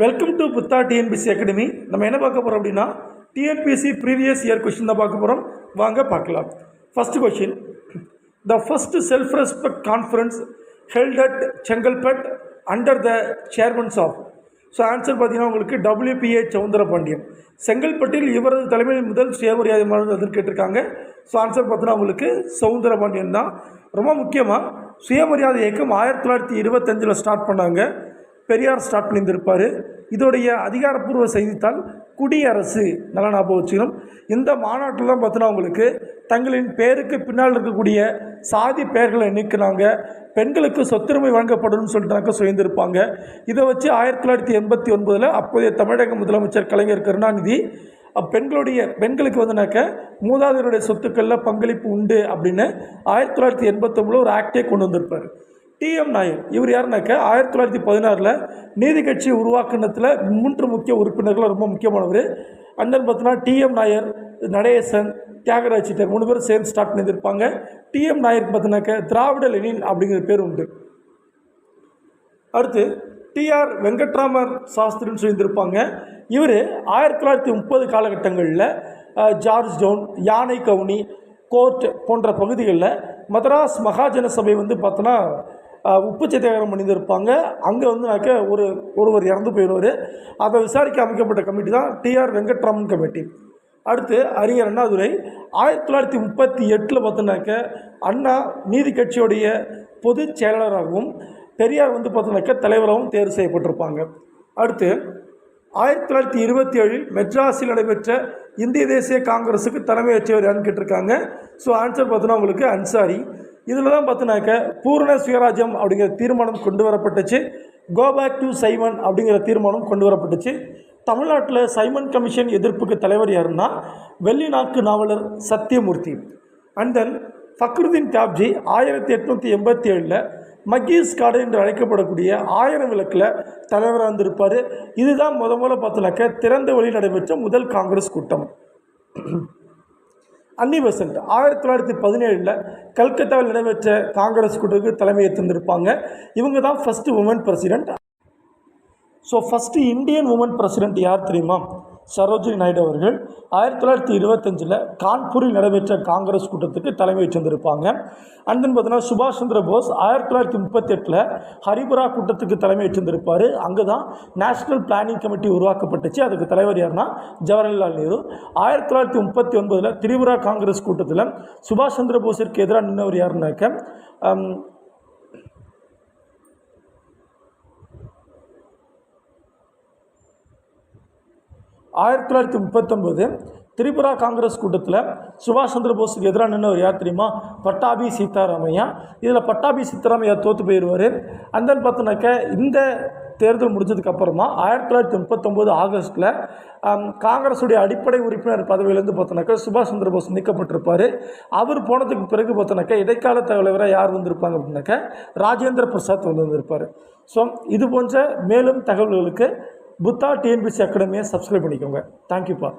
Welcome to Buddha TNPSC academy. நம்ம என்ன பார்க்க போகிறோம் அப்படின்னா டிஎன்பிசி ப்ரீவியஸ் இயர் கொஷின் தான் பார்க்க போகிறோம். வாங்க பார்க்கலாம். First question, the first self respect conference held at Chengalpattu under the chairman's of. So answer பார்த்தீங்கன்னா உங்களுக்கு WPA சவுந்தரபாண்டியன். செங்கல்பட்டில் இவரது தலைமையில் முதல் சுயமரியாதை மாநாடு கேட்டிருக்காங்க. ஸோ ஆன்சர் பார்த்தீங்கன்னா உங்களுக்கு சவுந்தரபாண்டியன் தான். ரொம்ப முக்கியமாக சுயமரியாதை இயக்கம் 1925 ஸ்டார்ட் பண்ணாங்க. பெரியார் ஸ்டார்ட் பண்ணியிருந்திருப்பார். இதோடைய அதிகாரப்பூர்வ செய்தித்தாள் குடியரசு. நல்லா ஞாபகம் வச்சுக்கணும். இந்த மாநாட்டில் தான் பார்த்தீங்கன்னா உங்களுக்கு தங்களின் பேருக்கு பின்னால் இருக்கக்கூடிய சாதி பெயர்களை நீக்கினாங்க. பெண்களுக்கு சொத்துரிமை வழங்கப்படும் சொல்லிட்டாங்க சொல்லியிருந்திருப்பாங்க. இதை வச்சு 1989 அப்போதைய தமிழக முதலமைச்சர் கலைஞர் கருணாநிதி பெண்களுக்கு வந்துனாக்க மூதாதையருடைய சொத்துக்களில் பங்களிப்பு உண்டு அப்படின்னு 1989 ஒரு ஆக்டே கொண்டு வந்திருப்பார். TM நாயர் இவர் யாருனாக்க 1916 நீதி கட்சி உருவாக்குனத்தில் 3 முக்கிய உறுப்பினர்கள் ரொம்ப முக்கியமானவர். அண்ணன் பார்த்தீங்கன்னா TM நாயர், நடேசன், தியாகராஜ் சிட்டர் 3 பேரும் சேர்ந்து ஸ்டார்ட் பண்ணியிருப்பாங்க. TM நாயருக்கு பார்த்தீங்கன்னாக்க திராவிட லெனின் அப்படிங்கிற பேர் உண்டு. அடுத்து TR வெங்கட்ராமர் சாஸ்திரின்னு சொல்லியிருந்திருப்பாங்க. இவர் 1930 காலகட்டங்களில் ஜார்ஜ் டவுன், யானை கவுனி, கோர்ட் போன்ற பகுதிகளில் மதராஸ் மகாஜன சபை பார்த்தோன்னா உப்பு சத்தியாகிரகம் பண்ணியிருப்பாங்க. அங்கே ஒருவர் இறந்து போயிடுவார். அதை விசாரிக்க அமைக்கப்பட்ட கமிட்டி தான் TR வெங்கட்ராமன் கமிட்டி. அடுத்து அறிஞர் அண்ணாதுரை 1938 பார்த்தோன்னாக்க அண்ணா நீதி கட்சியோடைய பொதுச் செயலாளராகவும் பெரியார் பார்த்தோன்னாக்க தலைவராகவும் தேர்வு செய்யப்பட்டிருப்பாங்க. அடுத்து 1927 மெட்ராஸில் நடைபெற்ற இந்திய தேசிய காங்கிரஸுக்கு தலைமை ஏற்றவர் யாருன்னு கேட்டிருக்காங்க. ஸோ ஆன்சர் பார்த்தோன்னா உங்களுக்கு அன்சாரி. இதில் தான் பார்த்தோன்னாக்க பூரண சுயராஜ்யம் அப்படிங்கிற தீர்மானம் கொண்டு வரப்பட்டுச்சு. கோபேக் டு சைமன் அப்படிங்கிற தீர்மானம் கொண்டு வரப்பட்டுச்சு. தமிழ்நாட்டில் சைமன் கமிஷன் எதிர்ப்புக்கு தலைவர் யாருன்னா வெள்ளிநாக்கு நாவலர் சத்தியமூர்த்தி. அண்ட் தென் ஃபக்ருதீன் காப்ஜி 1887 மக்கீஸ் காடு என்று அழைக்கப்படக்கூடிய 1000 விளக்கில் தலைவராக இருந்திருப்பார். இதுதான் முதல்ல பார்த்தோன்னாக்க திறந்த வழி நடைபெற்ற முதல் காங்கிரஸ் கூட்டம். அன்னி பெசன்ட் 1917 கல்கத்தாவில் நடைபெற்ற காங்கிரஸ் கூட்டத்துக்கு தலைமை ஏற்றிருந்திருப்பாங்க. இவங்க தான் first woman president. So first Indian woman president யார் தெரியுமா? சரோஜினி நாயுடு அவர்கள் 1925 கான்பூரில் நடைபெற்ற காங்கிரஸ் கூட்டத்துக்கு தலைமை ஏற்றிருந்திருப்பாங்க. அண்ட் தென் பார்த்தீங்கன்னா சுபாஷ் சந்திர போஸ் 1938 ஹரிபுரா கூட்டத்துக்கு தலைமை ஏற்றிருந்திருப்பார். அங்கே தான் நேஷனல் பிளானிங் கமிட்டி உருவாக்கப்பட்டுச்சு. அதுக்கு தலைவர் யாருன்னா ஜவஹர்லால் நேரு. 1939 திரிபுரா காங்கிரஸ் கூட்டத்தில் சுபாஷ் சந்திர போஸிற்கு எதிராக நின்றவர் யாருன்னாக்க 1939 திரிபுரா காங்கிரஸ் கூட்டத்தில் சுபாஷ் சந்திர போஸுக்கு எதிராக நின்றவர் யார் தெரியுமா? பட்டாபி சீதாராமையா. இதில் பட்டாபி சீதாராமையா தோற்று போயிடுவார். அண்ட் தென் பார்த்தோன்னாக்க இந்த தேர்தல் முடிஞ்சதுக்கப்புறம் தான் 1939 ஆகஸ்ட்டில் காங்கிரஸுடைய அடிப்படை உறுப்பினர் பதவியிலேருந்து பார்த்தோன்னாக்கா சுபாஷ் சந்திர போஸ் நீக்கப்பட்டிருப்பார். அவர் போனதுக்கு பிறகு பார்த்தோன்னாக்கா இடைக்கால தலைவராக யார் வந்திருப்பாங்க அப்படின்னாக்கா ராஜேந்திர பிரசாத் வந்திருப்பார். ஸோ இது போன்ற மேலும் தகவல்களுக்கு புத்தா டிஎன்பிசி அகாடமியை சப்ஸ்கிரைப் பண்ணிக்கோங்க. தேங்க்யூப்பா.